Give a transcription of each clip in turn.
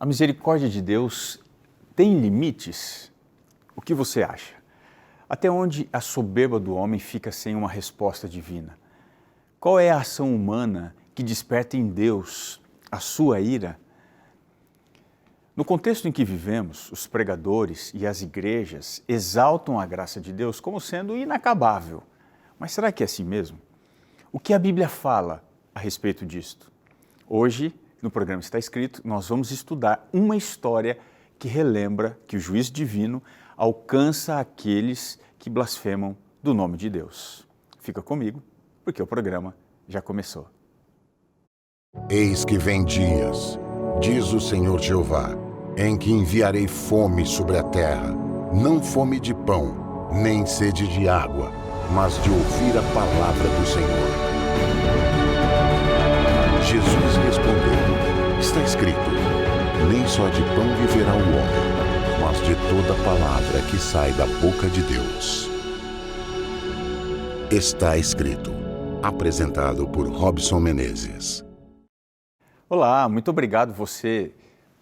A misericórdia de Deus tem limites? O que você acha? Até onde a soberba do homem fica sem uma resposta divina? Qual é a ação humana que desperta em Deus a sua ira? No contexto em que vivemos, os pregadores e as igrejas exaltam a graça de Deus como sendo inacabável. Mas será que é assim mesmo? O que a Bíblia fala a respeito disto? Hoje, no programa Está Escrito, nós vamos estudar uma história que relembra que o juízo divino alcança aqueles que blasfemam do nome de Deus. Fica comigo, porque o programa já começou. Eis que vem dias, diz o Senhor Jeová, em que enviarei fome sobre a terra, não fome de pão, nem sede de água, mas de ouvir a palavra do Senhor. Jesus respondeu, está escrito, nem só de pão viverá o homem, mas de toda palavra que sai da boca de Deus. Está escrito, apresentado por Robson Menezes. Olá, muito obrigado você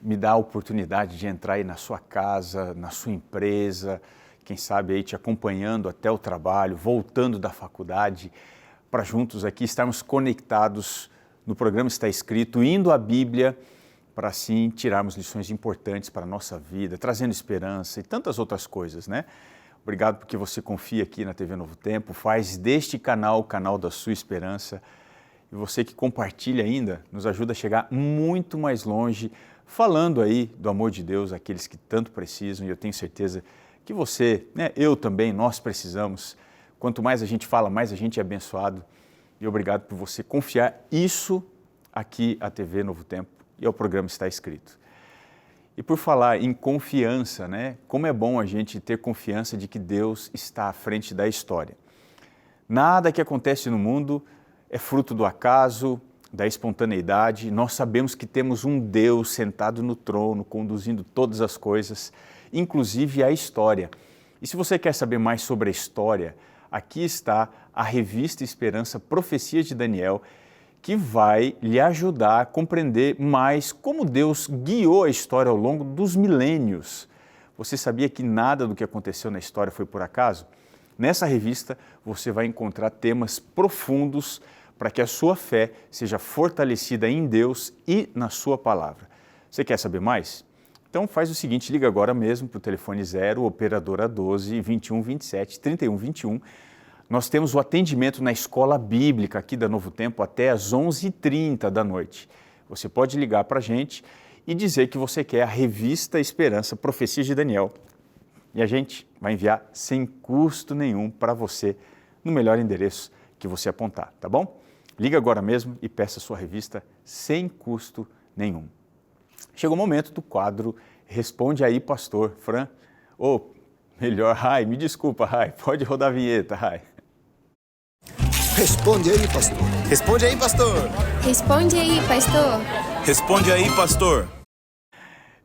me dá a oportunidade de entrar aí na sua casa, na sua empresa, quem sabe aí te acompanhando até o trabalho, voltando da faculdade, para juntos aqui estarmos conectados no programa Está Escrito, indo à Bíblia, para assim tirarmos lições importantes para a nossa vida, trazendo esperança e tantas outras coisas, né? Obrigado porque você confia aqui na TV Novo Tempo, faz deste canal o canal da sua esperança. E você que compartilha ainda, nos ajuda a chegar muito mais longe, falando aí do amor de Deus àqueles que tanto precisam. E eu tenho certeza que você, eu também, nós precisamos. Quanto mais a gente fala, mais a gente é abençoado. E obrigado por você confiar isso aqui à TV Novo Tempo e ao programa Está Escrito. E por falar em confiança, como é bom a gente ter confiança de que Deus está à frente da história. Nada que acontece no mundo é fruto do acaso, da espontaneidade. Nós sabemos que temos um Deus sentado no trono, conduzindo todas as coisas, inclusive a história. E se você quer saber mais sobre a história, aqui está a revista Esperança Profecias de Daniel, que vai lhe ajudar a compreender mais como Deus guiou a história ao longo dos milênios. Você sabia que nada do que aconteceu na história foi por acaso? Nessa revista você vai encontrar temas profundos para que a sua fé seja fortalecida em Deus e na sua palavra. Você quer saber mais? Então faz o seguinte, liga agora mesmo para o telefone 0, operadora 12 21 27 31 21. Nós temos o atendimento na Escola Bíblica aqui da Novo Tempo até às 11h30 da noite. Você pode ligar para a gente e dizer que você quer a revista Esperança Profecias de Daniel. E a gente vai enviar sem custo nenhum para você no melhor endereço que você apontar, tá bom? Liga agora mesmo e peça a sua revista sem custo nenhum. Chegou o momento do quadro Responde aí, Pastor Fran. Ou melhor, Rai, me desculpa, Rai, pode rodar a vinheta, Rai. Responde aí, pastor. Responde aí, pastor. Responde aí, pastor. Responde aí, pastor.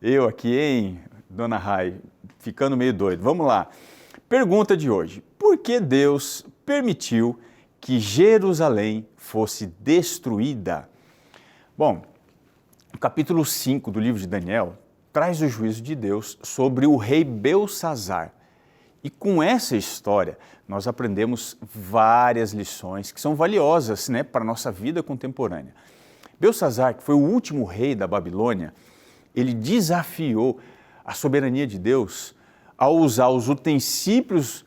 Eu aqui, hein, dona Rai, ficando meio doido. Vamos lá. Pergunta de hoje. Por que Deus permitiu que Jerusalém fosse destruída? Bom, o capítulo 5 do livro de Daniel traz o juízo de Deus sobre o rei Belsazar. E com essa história, nós aprendemos várias lições que são valiosas para a nossa vida contemporânea. Belsazar, que foi o último rei da Babilônia, ele desafiou a soberania de Deus ao usar os utensílios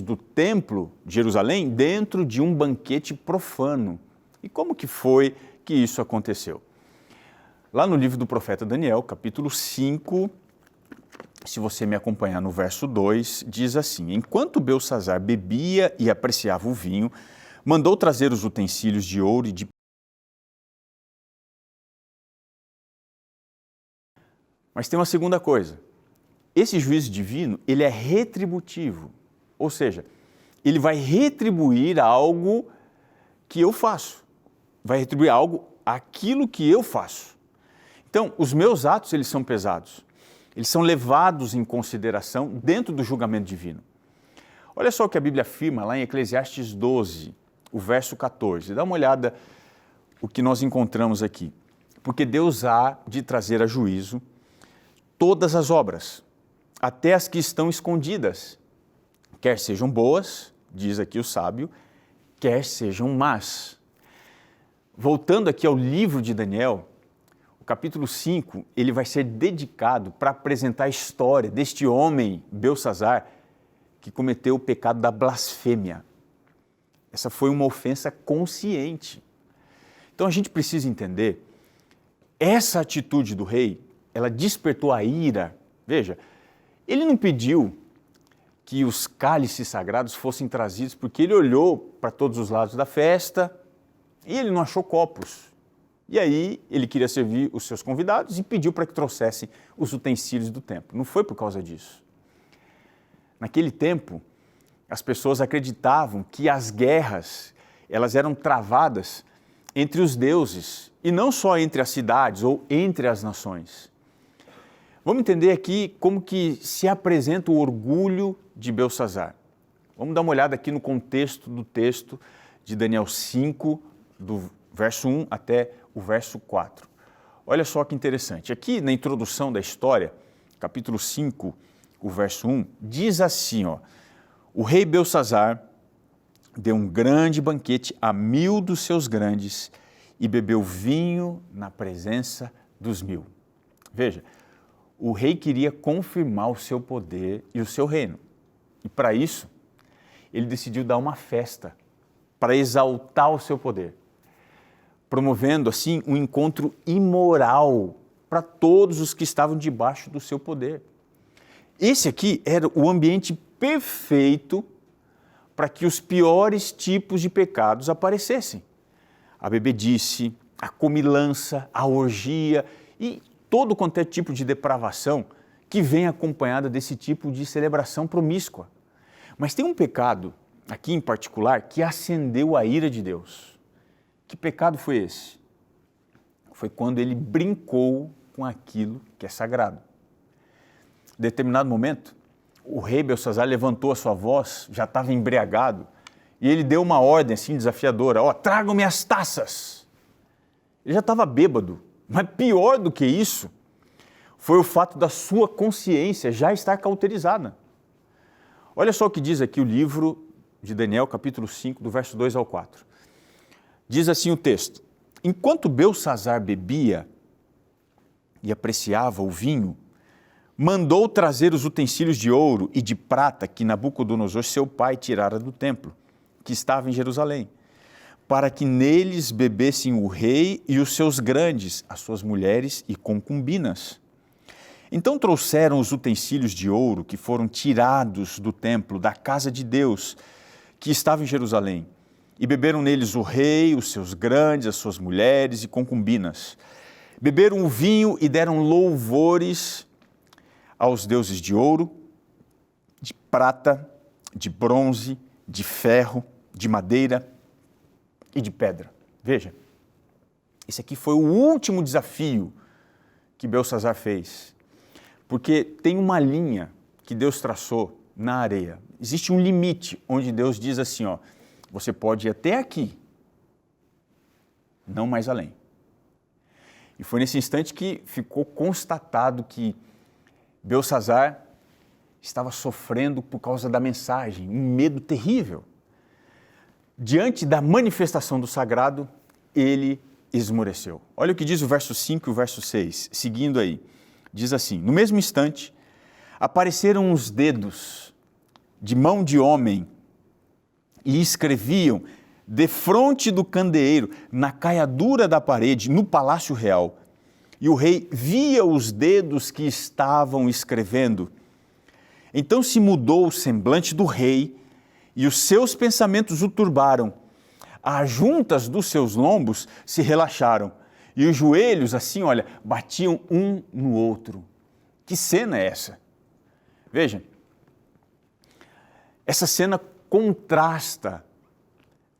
do templo de Jerusalém dentro de um banquete profano. E como que foi que isso aconteceu? Lá no livro do profeta Daniel, capítulo 5, se você me acompanhar no verso 2, diz assim: enquanto Belsazar bebia e apreciava o vinho, mandou trazer os utensílios de ouro e de... Mas tem uma segunda coisa. Esse juízo divino, ele é retributivo. Ou seja, ele vai retribuir algo que eu faço. Vai retribuir aquilo que eu faço. Então, os meus atos, eles são pesados. Eles são levados em consideração dentro do julgamento divino. Olha só o que a Bíblia afirma lá em Eclesiastes 12, o verso 14. Dá uma olhada o que nós encontramos aqui. porque Deus há de trazer a juízo todas as obras, até as que estão escondidas, quer sejam boas, diz aqui o sábio, quer sejam más. Voltando aqui ao livro de Daniel, o capítulo 5, ele vai ser dedicado para apresentar a história deste homem, Beltsazar, que cometeu o pecado da blasfêmia. Essa foi uma ofensa consciente. Então a gente precisa entender, essa atitude do rei, ela despertou a ira. Veja, ele não pediu que os cálices sagrados fossem trazidos, porque ele olhou para todos os lados da festa e ele não achou copos. E aí ele queria servir os seus convidados e pediu para que trouxessem os utensílios do templo. Não foi por causa disso. Naquele tempo, as pessoas acreditavam que as guerras, elas eram travadas entre os deuses e não só entre as cidades ou entre as nações. Vamos entender aqui como que se apresenta o orgulho de Beltsazar. Vamos dar uma olhada aqui no contexto do texto de Daniel 5, do verso 1 até o verso 4. Olha só que interessante. Aqui na introdução da história, capítulo 5, o verso 1, diz assim, ó, o rei Beltsazar deu um grande banquete a 1000 dos seus grandes e bebeu vinho na presença dos 1000. Veja, o rei queria confirmar o seu poder e o seu reino. E para isso, ele decidiu dar uma festa para exaltar o seu poder, promovendo assim um encontro imoral para todos os que estavam debaixo do seu poder. Esse aqui era o ambiente perfeito para que os piores tipos de pecados aparecessem. A bebedice, a comilança, a orgia e todo quanto é tipo de depravação que vem acompanhada desse tipo de celebração promíscua. Mas tem um pecado, aqui em particular, que acendeu a ira de Deus. Que pecado foi esse? Foi quando ele brincou com aquilo que é sagrado. Em determinado momento, o rei Beltsazar levantou a sua voz, já estava embriagado, e ele deu uma ordem assim desafiadora, ó, tragam-me as taças. Ele já estava bêbado, mas pior do que isso, foi o fato da sua consciência já estar cauterizada. Olha só o que diz aqui o livro de Daniel, capítulo 5, do verso 2 ao 4. Diz assim o texto, enquanto Beltsazar bebia e apreciava o vinho, mandou trazer os utensílios de ouro e de prata que Nabucodonosor, seu pai, tirara do templo, que estava em Jerusalém, para que neles bebessem o rei e os seus grandes, as suas mulheres e concubinas. Então trouxeram os utensílios de ouro que foram tirados do templo, da casa de Deus, que estava em Jerusalém, e beberam neles o rei, os seus grandes, as suas mulheres e concubinas. Beberam o vinho e deram louvores aos deuses de ouro, de prata, de bronze, de ferro, de madeira e de pedra. Veja, esse aqui foi o último desafio que Beltsazar fez, porque tem uma linha que Deus traçou na areia. Existe um limite onde Deus diz assim, ó, você pode ir até aqui, não mais além. E foi nesse instante que ficou constatado que Beltsazar estava sofrendo por causa da mensagem, um medo terrível. Diante da manifestação do sagrado, ele esmoreceu. Olha o que diz o verso 5 e o verso 6, seguindo aí. Diz assim, no mesmo instante, apareceram os dedos de mão de homem e escreviam defronte do candeeiro, na caiadura da parede, no palácio real. E o rei via os dedos que estavam escrevendo. Então se mudou o semblante do rei e os seus pensamentos o turbaram. As juntas dos seus lombos se relaxaram e os joelhos, assim, olha, batiam um no outro. Que cena é essa? Veja, essa cena contrasta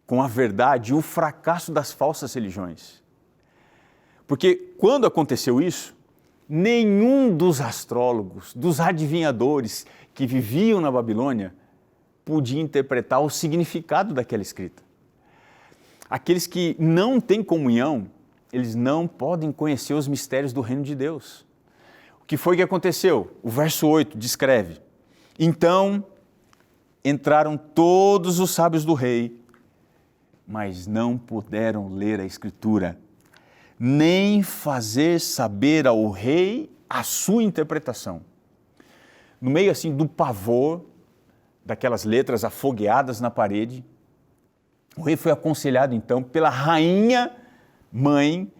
com a verdade e o fracasso das falsas religiões. Porque quando aconteceu isso, nenhum dos astrólogos, dos adivinhadores que viviam na Babilônia podia interpretar o significado daquela escrita. Aqueles que não têm comunhão eles não podem conhecer os mistérios do reino de Deus. O que foi que aconteceu? O verso 8 descreve: então entraram todos os sábios do rei, mas não puderam ler a Escritura, nem fazer saber ao rei a sua interpretação. No meio assim do pavor, daquelas letras afogueadas na parede, o rei foi aconselhado então pela rainha mãe,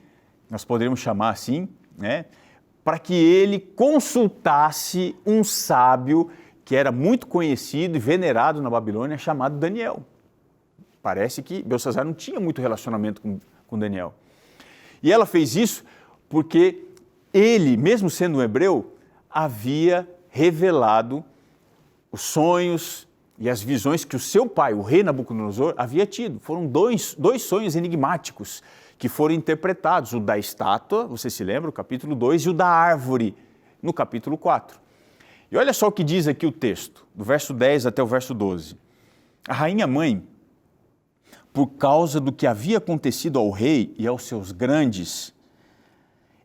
nós poderíamos chamar assim, né, para que ele consultasse um sábio que era muito conhecido e venerado na Babilônia, chamado Daniel. Parece que Beltesazar não tinha muito relacionamento com Daniel. E ela fez isso porque ele, mesmo sendo um hebreu, havia revelado os sonhos e as visões que o seu pai, o rei Nabucodonosor, havia tido. Foram dois sonhos enigmáticos que foram interpretados, o da estátua, você se lembra, o capítulo 2, e o da árvore, no capítulo 4. E olha só o que diz aqui o texto, do verso 10 até o verso 12. A rainha mãe, por causa do que havia acontecido ao rei e aos seus grandes,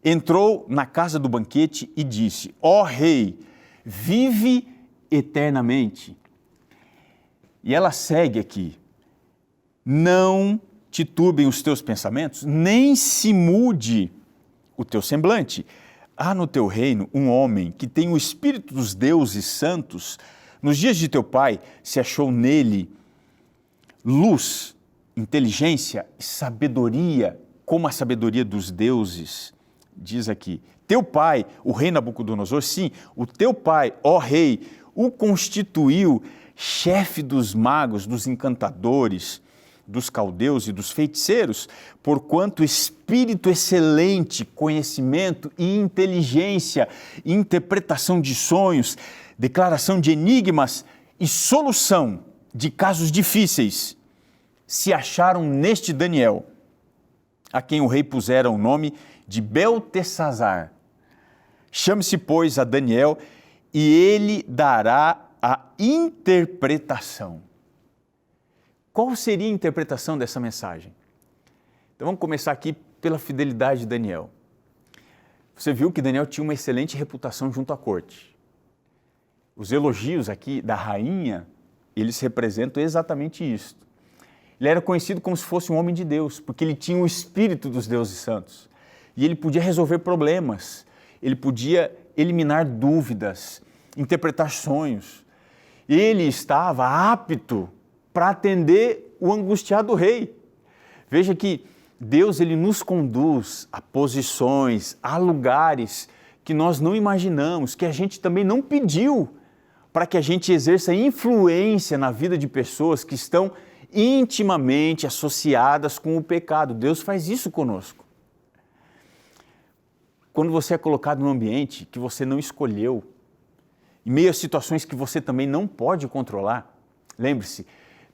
entrou na casa do banquete e disse: ó rei, vive eternamente. E ela segue aqui: não te turbem os teus pensamentos, nem se mude o teu semblante. Há no teu reino um homem que tem o espírito dos deuses santos. Nos dias de teu pai se achou nele luz, inteligência e sabedoria, como a sabedoria dos deuses. Diz aqui: teu pai, o rei Nabucodonosor, sim, o teu pai, ó rei, o constituiu chefe dos magos, dos encantadores, dos caldeus e dos feiticeiros, porquanto espírito excelente, conhecimento e inteligência, interpretação de sonhos, declaração de enigmas e solução de casos difíceis se acharam neste Daniel, a quem o rei pusera o nome de Beltesazar. Chame-se, pois, a Daniel, e ele dará a interpretação. Qual seria a interpretação dessa mensagem? Então vamos começar aqui pela fidelidade de Daniel. Você viu que Daniel tinha uma excelente reputação junto à corte. Os elogios aqui da rainha, eles representam exatamente isso. Ele era conhecido como se fosse um homem de Deus, porque ele tinha o espírito dos deuses santos. E ele podia resolver problemas, ele podia eliminar dúvidas, interpretar sonhos. Ele estava apto para atender o angustiado rei. Veja que Deus, ele nos conduz a posições, a lugares que nós não imaginamos, que a gente também não pediu, para que a gente exerça influência na vida de pessoas que estão intimamente associadas com o pecado. Deus faz isso conosco. Quando você é colocado num ambiente que você não escolheu, em meio a situações que você também não pode controlar, lembre-se,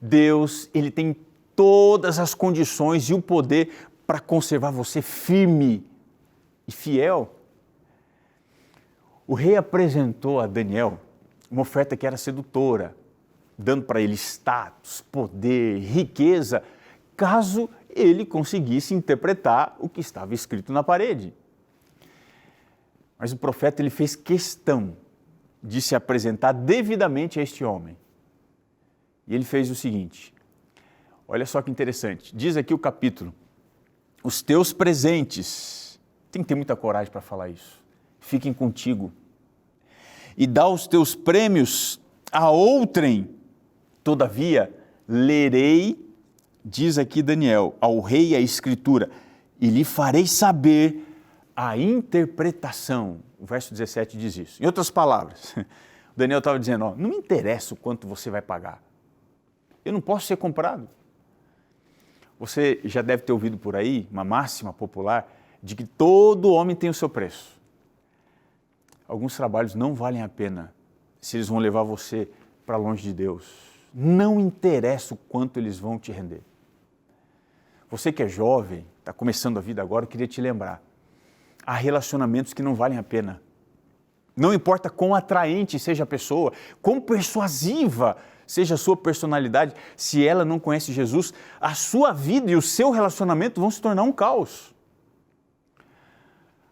Deus, ele tem todas as condições e o poder para conservar você firme e fiel. O rei apresentou a Daniel uma oferta que era sedutora, dando para ele status, poder, riqueza, caso ele conseguisse interpretar o que estava escrito na parede. Mas o profeta, ele fez questão de se apresentar devidamente a este homem. E ele fez o seguinte, olha só que interessante, diz aqui o capítulo: os teus presentes, tem que ter muita coragem para falar isso, fiquem contigo, e dá os teus prêmios a outrem, todavia lerei, diz aqui Daniel, ao rei a escritura, e lhe farei saber a interpretação. O verso 17 diz isso. Em outras palavras, Daniel estava dizendo, ó, não me interessa o quanto você vai pagar, eu não posso ser comprado. Você já deve ter ouvido por aí uma máxima popular de que todo homem tem o seu preço. Alguns trabalhos não valem a pena se eles vão levar você para longe de Deus. Não interessa o quanto eles vão te render. Você que é jovem, está começando a vida agora, eu queria te lembrar. Há relacionamentos que não valem a pena. Não importa quão atraente seja a pessoa, quão persuasiva seja a sua personalidade, se ela não conhece Jesus, a sua vida e o seu relacionamento vão se tornar um caos.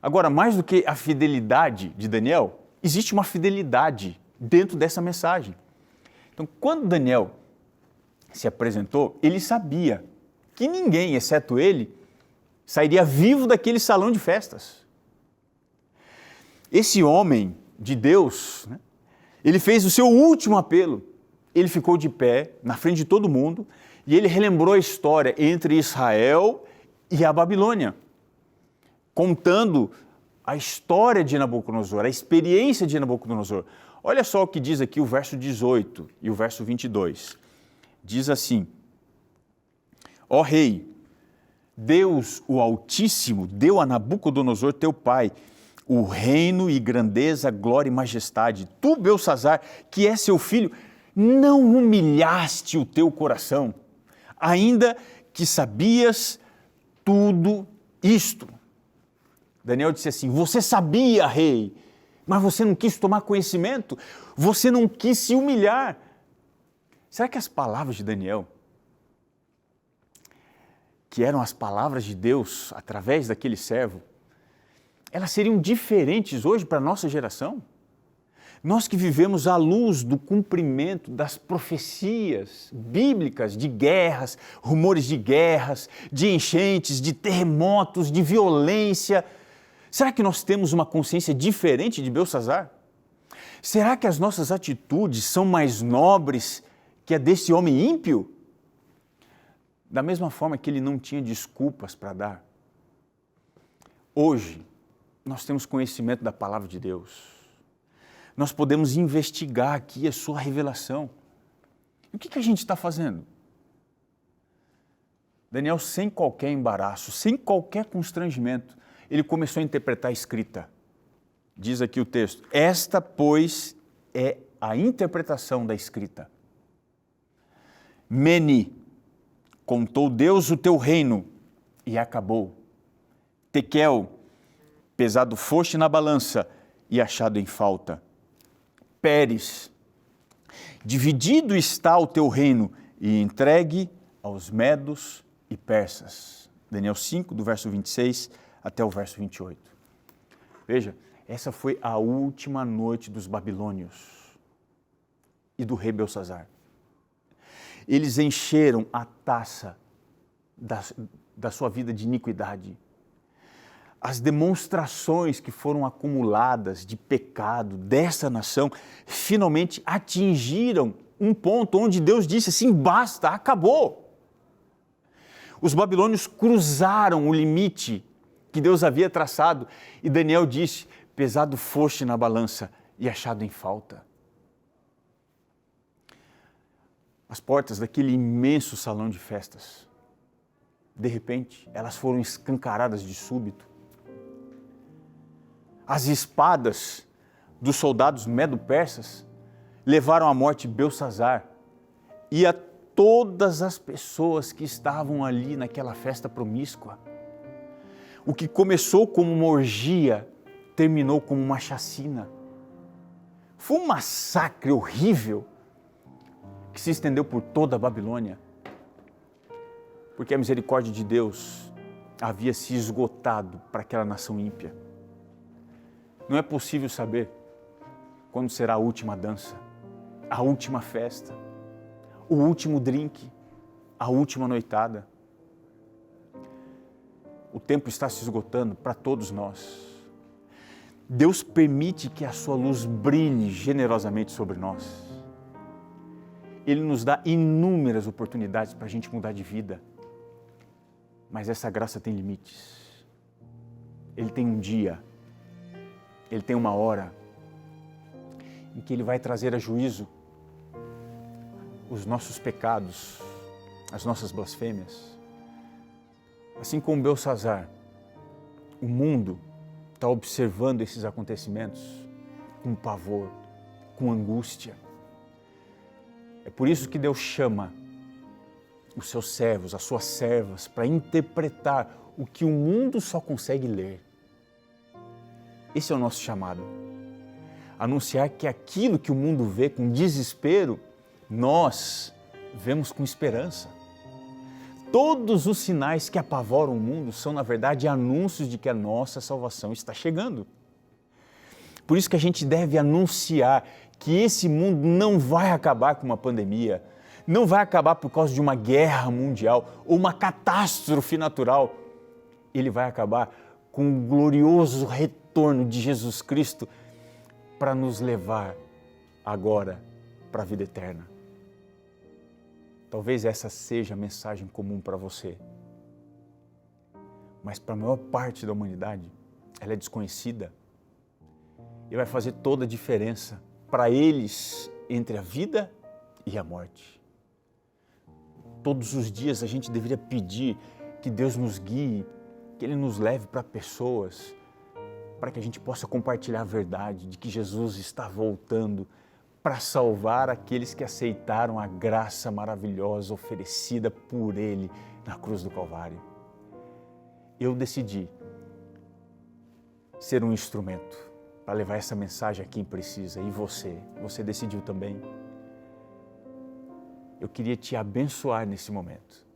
Agora, mais do que a fidelidade de Daniel, existe uma fidelidade dentro dessa mensagem. Então, quando Daniel se apresentou, ele sabia que ninguém, exceto ele, sairia vivo daquele salão de festas. Esse homem de Deus, né, ele fez o seu último apelo. Ele ficou de pé na frente de todo mundo e ele relembrou a história entre Israel e a Babilônia, contando a história de Nabucodonosor, a experiência de Nabucodonosor. Olha só o que diz aqui o verso 18 e o verso 22. Diz assim: ó rei, Deus o Altíssimo deu a Nabucodonosor teu pai o reino e grandeza, glória e majestade. Tu, Belsazar, que é seu filho, não humilhaste o teu coração, ainda que sabias tudo isto. Daniel disse assim: você sabia, rei, mas você não quis tomar conhecimento, você não quis se humilhar. Será que as palavras de Daniel, que eram as palavras de Deus através daquele servo, elas seriam diferentes hoje para a nossa geração? Nós que vivemos à luz do cumprimento das profecias bíblicas de guerras, rumores de guerras, de enchentes, de terremotos, de violência, será que nós temos uma consciência diferente de Belsazar? Será que as nossas atitudes são mais nobres que a desse homem ímpio? Da mesma forma que ele não tinha desculpas para dar, hoje nós temos conhecimento da palavra de Deus. Nós podemos investigar aqui a sua revelação. E o que a gente está fazendo? Daniel, sem qualquer embaraço, sem qualquer constrangimento, ele começou a interpretar a escrita. Diz aqui o texto: esta, pois, é a interpretação da escrita. Mene, contou Deus o teu reino e acabou. Tekel, pesado foste na balança e achado em falta. Pérez, dividido está o teu reino e entregue aos medos e persas. Daniel 5, do verso 26 até o verso 28. Veja, essa foi a última noite dos babilônios e do rei Belsazar. Eles encheram a taça da sua vida de iniquidade. As demonstrações que foram acumuladas de pecado dessa nação finalmente atingiram um ponto onde Deus disse assim: basta, acabou. Os babilônios cruzaram o limite que Deus havia traçado e Daniel disse: pesado foste na balança e achado em falta. As portas daquele imenso salão de festas, de repente, elas foram escancaradas de súbito. As espadas dos soldados medo-persas levaram à morte Belsazar e a todas as pessoas que estavam ali naquela festa promíscua. O que começou como uma orgia terminou como uma chacina. Foi um massacre horrível que se estendeu por toda a Babilônia, porque a misericórdia de Deus havia se esgotado para aquela nação ímpia. Não é possível saber quando será a última dança, a última festa, o último drink, a última noitada. O tempo está se esgotando para todos nós. Deus permite que a sua luz brilhe generosamente sobre nós. Ele nos dá inúmeras oportunidades para a gente mudar de vida. Mas essa graça tem limites. Ele tem um dia, Ele tem uma hora em que Ele vai trazer a juízo os nossos pecados, as nossas blasfêmias. Assim como Belsazar, o mundo está observando esses acontecimentos com pavor, com angústia. É por isso que Deus chama os seus servos, as suas servas, para interpretar o que o mundo só consegue ler. Esse é o nosso chamado. Anunciar que aquilo que o mundo vê com desespero, nós vemos com esperança. todos os sinais que apavoram o mundo são, na verdade, anúncios de que a nossa salvação está chegando. Por isso que a gente deve anunciar que esse mundo não vai acabar com uma pandemia, não vai acabar por causa de uma guerra mundial ou uma catástrofe natural. Ele vai acabar com o glorioso retorno de Jesus Cristo para nos levar agora para a vida eterna. Talvez essa seja a mensagem comum para você, mas para a maior parte da humanidade ela é desconhecida e vai fazer toda a diferença para eles entre a vida e a morte. Todos os dias a gente deveria pedir que Deus nos guie, que Ele nos leve para pessoas, para que a gente possa compartilhar a verdade de que Jesus está voltando para salvar aqueles que aceitaram a graça maravilhosa oferecida por Ele na cruz do Calvário. Eu decidi ser um instrumento para levar essa mensagem a quem precisa. E você decidiu também. Eu queria te abençoar nesse momento,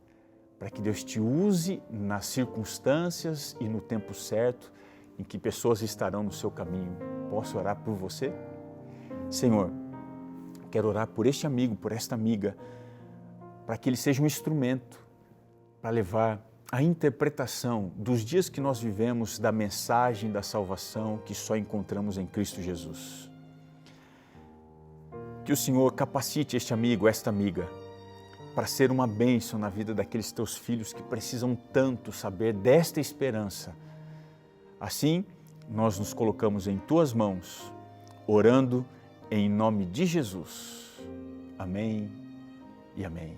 para que Deus te use nas circunstâncias e no tempo certo em que pessoas estarão no seu caminho. Posso orar por você? Senhor, quero orar por este amigo, por esta amiga, para que ele seja um instrumento para levar a interpretação dos dias que nós vivemos da mensagem da salvação que só encontramos em Cristo Jesus. Que o Senhor capacite este amigo, esta amiga, para ser uma bênção na vida daqueles teus filhos que precisam tanto saber desta esperança. Assim, nós nos colocamos em tuas mãos, orando em nome de Jesus. Amém e amém.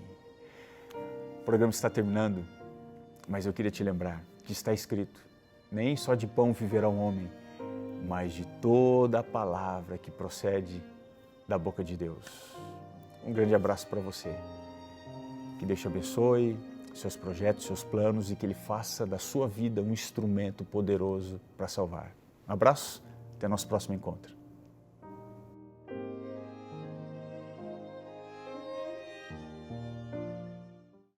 O programa está terminando, mas eu queria te lembrar que está escrito: nem só de pão viverá o homem, mas de toda a palavra que procede da boca de Deus. Um grande abraço para você. Que Deus te abençoe, seus projetos, seus planos e que Ele faça da sua vida um instrumento poderoso para salvar. Um abraço, até nosso próximo encontro.